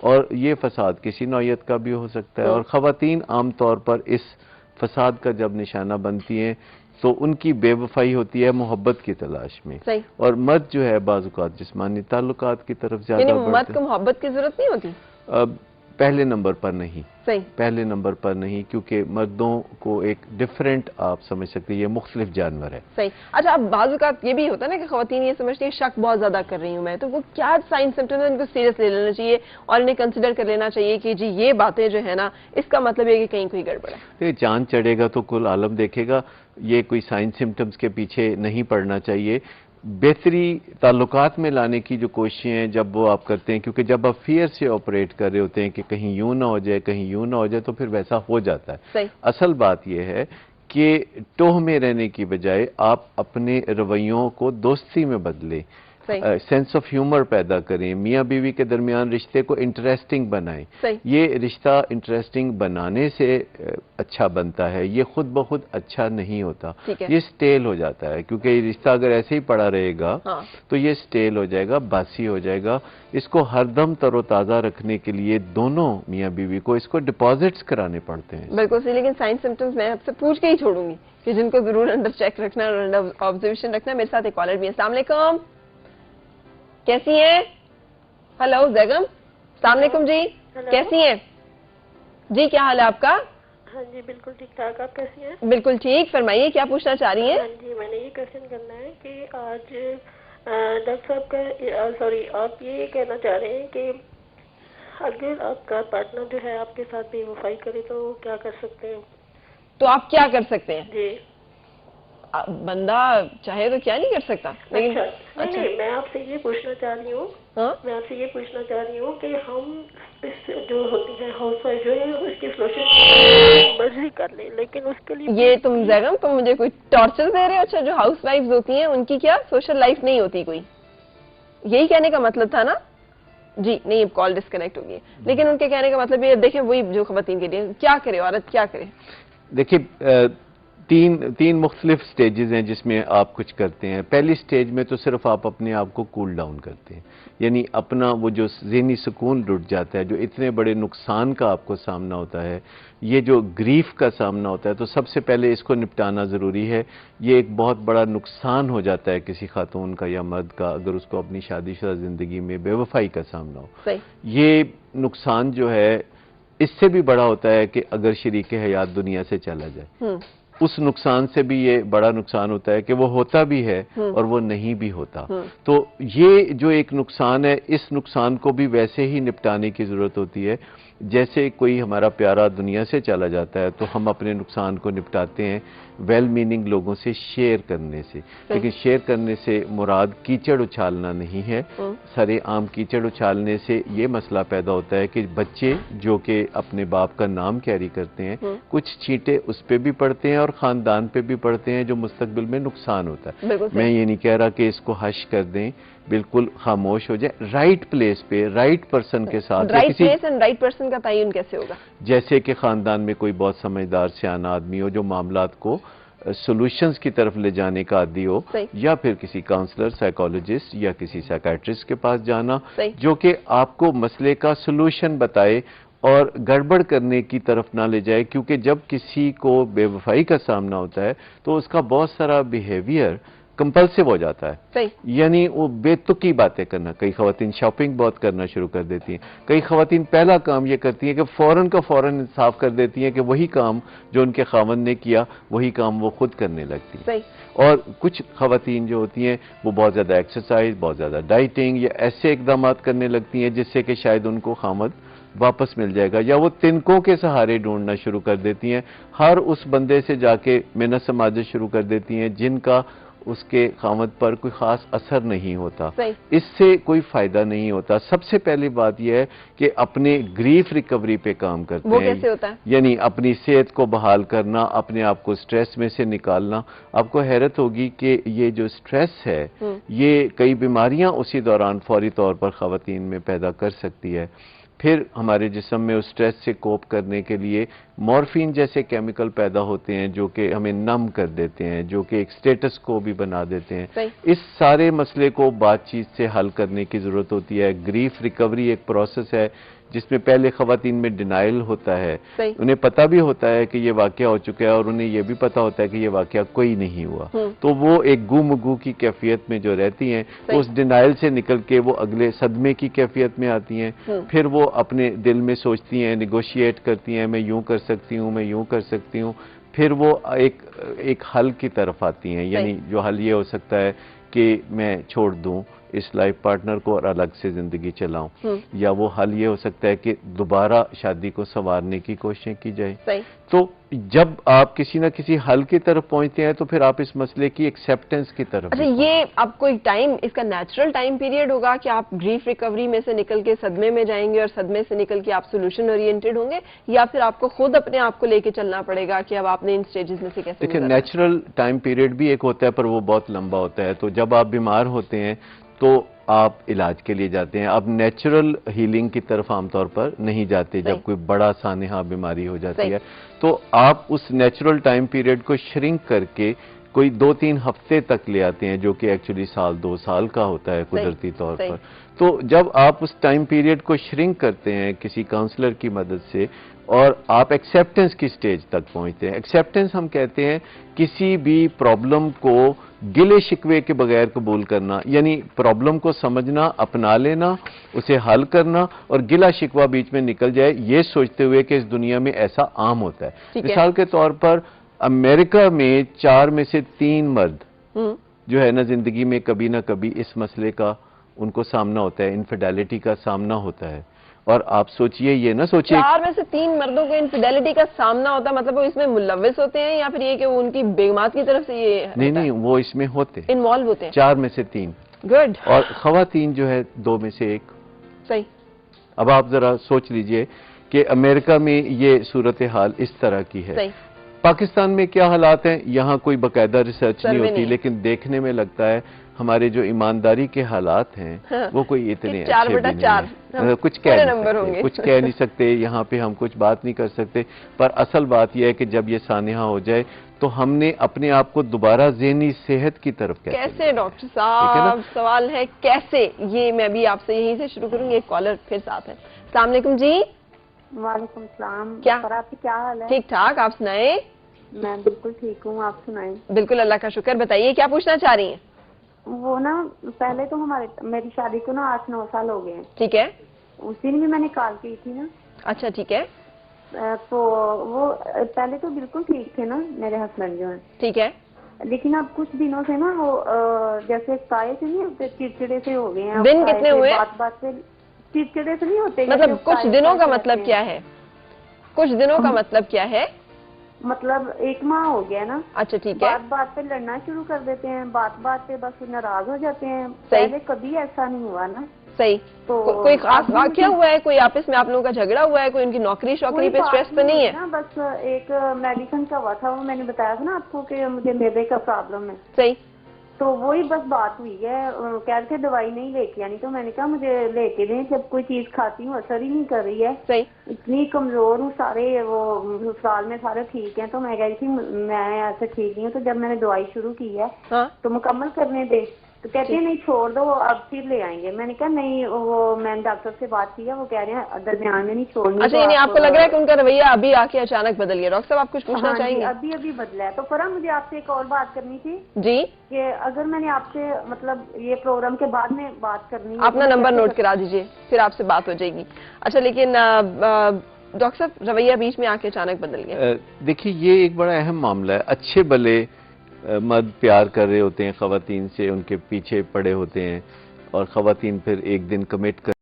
اور یہ فساد کسی نوعیت کا بھی ہو سکتا ہے، اور خواتین عام طور پر اس فساد کا جب نشانہ بنتی ہیں تو ان کی بے وفائی ہوتی ہے محبت کی تلاش میں، اور مرد جو ہے بعض اوقات جسمانی تعلقات کی طرف زیادہ یعنی مرد کو محبت کی ضرورت نہیں ہوتی؟ پہلے نمبر پر نہیں، پہلے نمبر پر نہیں، کیونکہ مردوں کو ایک ڈیفرنٹ آپ سمجھ سکتے ہیں، یہ مختلف جانور ہے۔ صحیح۔ اچھا، اب بعض اوقات یہ بھی ہوتا ہے نا کہ خواتین یہ سمجھتی ہیں شک بہت زیادہ کر رہی ہوں میں، تو وہ کیا سائن سمپٹم ہے ان کو سیریس لے لینا چاہیے اور انہیں کنسیڈر کر لینا چاہیے کہ جی یہ باتیں جو ہے نا اس کا مطلب یہ کہ کہیں کوئی گڑبڑ ہے؟ چاند چڑھے گا تو کل عالم دیکھے گا، یہ کوئی سائن سمپٹمز کے پیچھے نہیں پڑنا چاہیے۔ بہتری تعلقات میں لانے کی جو کوششیں ہیں جب وہ آپ کرتے ہیں، کیونکہ جب آپ فیئر سے آپریٹ کر رہے ہوتے ہیں کہ کہیں یوں نہ ہو جائے، کہیں یوں نہ ہو جائے، تو پھر ویسا ہو جاتا ہے۔ اصل بات یہ ہے کہ ٹوہ میں رہنے کی بجائے آپ اپنے رویوں کو دوستی میں بدلیں، سینس آف ہیومر پیدا کریں، میاں بیوی کے درمیان رشتے کو انٹرسٹنگ بنائیں۔ یہ رشتہ انٹرسٹنگ بنانے سے اچھا بنتا ہے، یہ خود بخود اچھا نہیں ہوتا، یہ سٹیل ہو جاتا ہے، کیونکہ یہ رشتہ اگر ایسے ہی پڑا رہے گا تو یہ سٹیل ہو جائے گا، باسی ہو جائے گا۔ اس کو ہر دم تر و تازہ رکھنے کے لیے دونوں میاں بیوی کو اس کو ڈپازٹس کرانے پڑتے ہیں۔ بالکل صحیح، لیکن سائن سمپٹمز میں آپ سے پوچھ کے ہی چھوڑوں گی کہ جن کو ضرور انڈر چیک رکھنا اور انڈر آبزرویشن رکھنا۔ میرے ساتھ ایک کالر بھی ہے۔ السلام علیکم، کیسی ہیں؟ ہلو زیگم، السلام علیکم جی، کیسی ہیں جی؟ کیا حال ہے آپ کا؟ ہاں جی بالکل ٹھیک ٹھاک، آپ کیسی ہیں؟ بالکل ٹھیک، فرمائیے کیا پوچھنا چاہ رہی ہیں؟ ہاں جی، میں نے یہ کوشچن کرنا ہے کہ آج ڈاکٹر صاحب کا آپ یہ کہنا چاہ رہے ہیں کہ اگر آپ کا پارٹنر جو ہے آپ کے ساتھ بے وفائی کرے تو کیا کر سکتے ہیں؟ تو آپ کیا کر سکتے ہیں؟ جی، بندہ چاہے تو کیا نہیں کر سکتا، لیکن نہیں، میں آپ سے یہ پوچھنا چاہ رہی ہوں، میں آپ سے یہ پوچھنا چاہ رہی ہوں کہ ہم اس جو ہوتی ہے ہاؤس وائف جو ہے اس کی سولوشن مرضی کر لیں، لیکن اس کے لیے یہ تم زیگم تم مجھے کوئی ٹارچر دے رہے ہو؟ اچھا، جو ہاؤس وائفز ہوتی ہیں ان کی کیا سوشل لائف نہیں ہوتی کوئی؟ یہی کہنے کا مطلب تھا نا؟ جی نہیں، اب کال ڈسکنیکٹ ہو گئی ہے، لیکن ان کے کہنے کا مطلب یہ دیکھیں وہی جو خواتین کے لیے کیا کرے عورت، کیا کرے؟ دیکھیے تین مختلف سٹیجز ہیں جس میں آپ کچھ کرتے ہیں۔ پہلی سٹیج میں تو صرف آپ اپنے آپ کو کول ڈاؤن کرتے ہیں، یعنی اپنا وہ جو ذہنی سکون لٹ جاتا ہے، جو اتنے بڑے نقصان کا آپ کو سامنا ہوتا ہے، یہ جو گریف کا سامنا ہوتا ہے، تو سب سے پہلے اس کو نپٹانا ضروری ہے۔ یہ ایک بہت بڑا نقصان ہو جاتا ہے کسی خاتون کا یا مرد کا اگر اس کو اپنی شادی شدہ زندگی میں بے وفائی کا سامنا ہو۔ یہ نقصان جو ہے اس سے بھی بڑا ہوتا ہے کہ اگر شریک حیات دنیا سے چلا جائے، اس نقصان سے بھی یہ بڑا نقصان ہوتا ہے کہ وہ ہوتا بھی ہے اور وہ نہیں بھی ہوتا۔ تو یہ جو ایک نقصان ہے، اس نقصان کو بھی ویسے ہی نپٹانے کی ضرورت ہوتی ہے جیسے کوئی ہمارا پیارا دنیا سے چلا جاتا ہے، تو ہم اپنے نقصان کو نپٹاتے ہیں ویل میننگ لوگوں سے شیئر کرنے سے، لیکن شیئر کرنے سے مراد کیچڑ اچھالنا نہیں ہے۔ سرے عام کیچڑ اچھالنے سے یہ مسئلہ پیدا ہوتا ہے کہ بچے جو کہ اپنے باپ کا نام کیری کرتے ہیں، کچھ چھینٹے اس پہ بھی پڑتے ہیں اور خاندان پہ بھی پڑتے ہیں، جو مستقبل میں نقصان ہوتا ہے۔ میں یہ نہیں کہہ رہا کہ اس کو حش کر دیں، بالکل خاموش ہو جائے، رائٹ پلیس پہ رائٹ پرسن کے ساتھ۔ Right place and right person کا تعین کیسے ہوگا؟ جیسے کہ خاندان میں کوئی بہت سمجھدار سیانا آدمی ہو جو معاملات کو سولوشنز کی طرف لے جانے کا عادی ہو، یا پھر کسی کاؤنسلر، سائیکالوجسٹ یا کسی سائیکیٹرسٹ کے پاس جانا جو کہ آپ کو مسئلے کا سولوشن بتائے اور گڑبڑ کرنے کی طرف نہ لے جائے، کیونکہ جب کسی کو بے وفائی کا سامنا ہوتا ہے تو اس کا بہت سارا بیہیویئر کمپلسیو ہو جاتا ہے، یعنی وہ بے تکی باتیں کرنا۔ کئی خواتین شاپنگ بہت کرنا شروع کر دیتی ہیں، کئی خواتین پہلا کام یہ کرتی ہیں کہ فوراً کا فوراً انصاف کر دیتی ہیں کہ وہی کام جو ان کے خاوند نے کیا وہی کام وہ خود کرنے لگتی ہیں۔ اور کچھ خواتین جو ہوتی ہیں وہ بہت زیادہ ایکسرسائز، بہت زیادہ ڈائٹنگ یا ایسے اقدامات کرنے لگتی ہیں جس سے کہ شاید ان کو خاوند واپس مل جائے گا، یا وہ تنکوں کے سہارے ڈھونڈنا شروع کر دیتی ہیں، ہر اس بندے سے جا کے محنت سماجت شروع کر دیتی ہیں جن کا اس کے خاوند پر کوئی خاص اثر نہیں ہوتا، اس سے کوئی فائدہ نہیں ہوتا۔ سب سے پہلی بات یہ ہے کہ اپنے گریف ریکوری پہ کام کرتے ہیں۔ وہ کیسے ہوتا ہے؟ یعنی اپنی صحت کو بحال کرنا، اپنے آپ کو سٹریس میں سے نکالنا۔ آپ کو حیرت ہوگی کہ یہ جو سٹریس ہے یہ کئی بیماریاں اسی دوران فوری طور پر خواتین میں پیدا کر سکتی ہے۔ پھر ہمارے جسم میں اس سٹریس سے کوپ کرنے کے لیے مورفین جیسے کیمیکل پیدا ہوتے ہیں جو کہ ہمیں نم کر دیتے ہیں، جو کہ ایک سٹیٹس کو بھی بنا دیتے ہیں۔ اس سارے مسئلے کو بات چیت سے حل کرنے کی ضرورت ہوتی ہے۔ گریف ریکوری ایک پروسیس ہے جس میں پہلے خواتین میں ڈینائل ہوتا ہے، صحیح. انہیں پتہ بھی ہوتا ہے کہ یہ واقعہ ہو چکا ہے اور انہیں یہ بھی پتہ ہوتا ہے کہ یہ واقعہ کوئی نہیں ہوا، تو وہ ایک گو مگو کی کیفیت میں جو رہتی ہیں تو اس ڈینائل سے نکل کے وہ اگلے صدمے کی کیفیت میں آتی ہیں، پھر وہ اپنے دل میں سوچتی ہیں، نیگوشیٹ کرتی ہیں، میں یوں کر سکتی ہوں، میں یوں کر سکتی ہوں، پھر وہ ایک حل کی طرف آتی ہیں، یعنی جو حل یہ ہو سکتا ہے کہ میں چھوڑ دوں اس لائف پارٹنر کو اور الگ سے زندگی چلاؤں، یا وہ حل یہ ہو سکتا ہے کہ دوبارہ شادی کو سنوارنے کی کوششیں کی جائیں. تو جب آپ کسی نہ کسی حل کی طرف پہنچتے ہیں تو پھر آپ اس مسئلے کی ایکسیپٹنس کی طرف. اچھا، یہ آپ کو ایک ٹائم، اس کا نیچرل ٹائم پیریڈ ہوگا کہ آپ گریف ریکوری میں سے نکل کے صدمے میں جائیں گے اور صدمے سے نکل کے آپ سولوشن اورینٹڈ ہوں گے، یا پھر آپ کو خود اپنے آپ کو لے کے چلنا پڑے گا کہ اب آپ نے ان سٹیجز میں سے کیسے؟ دیکھیں، نیچرل ٹائم پیریڈ بھی ایک ہوتا ہے پر وہ بہت لمبا ہوتا ہے. تو جب آپ بیمار ہوتے ہیں تو آپ علاج کے لیے جاتے ہیں، اب نیچرل ہیلنگ کی طرف عام طور پر نہیں جاتے. جب کوئی بڑا سانحہ بیماری ہو جاتی ہے تو آپ اس نیچرل ٹائم پیریڈ کو شرنک کر کے کوئی 2-3 ہفتے تک لے آتے ہیں، جو کہ ایکچولی 1-2 سال کا ہوتا ہے قدرتی طور پر. تو جب آپ اس ٹائم پیریڈ کو شرنک کرتے ہیں کسی کاؤنسلر کی مدد سے اور آپ ایکسیپٹنس کی سٹیج تک پہنچتے ہیں. ایکسیپٹنس ہم کہتے ہیں کسی بھی پرابلم کو گلے شکوے کے بغیر قبول کرنا، یعنی پرابلم کو سمجھنا، اپنا لینا، اسے حل کرنا اور گلہ شکوہ بیچ میں نکل جائے، یہ سوچتے ہوئے کہ اس دنیا میں ایسا عام ہوتا ہے. مثال کے طور پر امریکہ میں 4 میں سے 3 مرد جو ہے نا زندگی میں کبھی نہ کبھی اس مسئلے کا ان کو سامنا ہوتا ہے، انفیڈیلٹی کا سامنا ہوتا ہے. اور آپ سوچئے، یہ نہ سوچئے 4 میں سے 3 مردوں کو انفیڈیلٹی کا سامنا ہوتا ہے، مطلب وہ اس میں ملوث ہوتے ہیں یا پھر یہ کہ وہ ان کی بیگمات کی طرف سے یہ نہیں وہ اس میں ہوتے ہیں، انوالو ہوتے ہیں. 4 میں سے 3. گڈ. اور خواتین جو ہے 2 میں سے 1. صحیح. اب آپ ذرا سوچ لیجئے کہ امریکہ میں یہ صورتحال اس طرح کی ہے. صحیح. پاکستان میں کیا حالات ہیں یہاں کوئی باقاعدہ ریسرچ نہیں ہوتی، لیکن دیکھنے میں لگتا ہے ہمارے جو ایمانداری کے حالات ہیں وہ کوئی اتنے اچھے بھی نہیں ہیں. کچھ کہہ نہیں سکتے یہاں پہ، ہم کچھ بات نہیں کر سکتے. پر اصل بات یہ ہے کہ جب یہ سانحہ ہو جائے تو ہم نے اپنے آپ کو دوبارہ ذہنی صحت کی طرف کیسے ڈاکٹر صاحب؟ سوال ہے کیسے. یہ میں بھی آپ سے یہیں سے شروع کروں گی. ایک کالر پھر ساتھ ہے. السلام علیکم جی. وعلیکم السلام. آپ کی کیا حال ہے؟ ٹھیک ٹھاک، آپ سنائیں؟ میں بالکل ٹھیک ہوں، آپ سنائیں؟ بالکل اللہ کا شکر. بتائیے کیا پوچھنا چاہ رہی ہیں؟ وہ نا پہلے تو میری شادی کو نا 8-9 سال ہو گئے ہیں. ٹھیک ہے. اس دن بھی میں نے کال کی تھی نا. اچھا ٹھیک ہے. تو وہ پہلے تو بالکل ٹھیک تھے نا میرے ہسبینڈ جو ہیں. ٹھیک ہے. لیکن اب کچھ دنوں سے نا وہ جیسے کائے سے نہیں ہوتے، چڑچڑے سے ہو گئے ہیں. دن کتنے ہوئے؟ بات سے چڑچڑے سے نہیں ہوتے. مطلب کچھ دنوں کا مطلب کیا ہے؟ کچھ دنوں کا مطلب کیا ہے؟ مطلب 1 ماہ ہو گیا نا. اچھا ٹھیک ہے. بات پہ لڑنا شروع کر دیتے ہیں، بات پہ بس ناراض ہو جاتے ہیں. پہلے کبھی ایسا نہیں ہوا نا. صحیح. تو کوئی خاص واقعہ ہوا ہے؟ کوئی آپس میں آپ لوگوں کا جھگڑا ہوا ہے؟ کوئی ان کی نوکری شوکری پہ اسٹریس پہ نہیں ہے؟ بس ایک میڈیسن کا ہوا تھا، وہ میں نے بتایا تھا نا آپ کو کہ مجھے میدے کا پرابلم ہے. صحیح. تو وہی بس بات ہوئی ہے. کہہ رہے تھے دوائی نہیں لے کے آنی، تو میں نے کہا مجھے لے کے دیں. جب کوئی چیز کھاتی ہوں اثر ہی نہیں کر رہی ہے. صحیح. اتنی کمزور ہوں. سارے وہ سسرال میں سارے ٹھیک ہیں، تو میں کہہ رہی تھی میں ایسے ٹھیک نہیں ہوں. تو جب میں نے دوائی شروع کی ہے تو مکمل کرنے دے، تو کہتے ہیں نہیں چھوڑ دو، اب پھر لے آئیں گے. میں نے کہا نہیں، وہ میں نے ڈاکٹر سے بات کی ہے، وہ کہہ رہے ہیں درمیان میں نہیں چھوڑنی. اچھا، یعنی آپ کو لگ رہا ہے کہ ان کا رویہ ابھی آ کے اچانک بدل گیا؟ ڈاکٹر صاحب آپ کچھ پوچھنا چاہیں گے؟ ابھی بدلا ہے. تو فرا مجھے آپ سے ایک اور بات کرنی تھی جی، کہ اگر میں نے آپ سے مطلب یہ پروگرام کے بعد میں بات کرنی ہے، اپنا نمبر نوٹ کرا دیجئے، پھر آپ سے بات ہو جائے گی. اچھا، لیکن ڈاکٹر صاحب رویہ بیچ میں آ کے اچانک بدل گیا. دیکھیے یہ ایک بڑا اہم معاملہ ہے. اچھے بھلے مرد پیار کر رہے ہوتے ہیں خواتین سے، ان کے پیچھے پڑے ہوتے ہیں اور خواتین پھر ایک دن کمٹ کر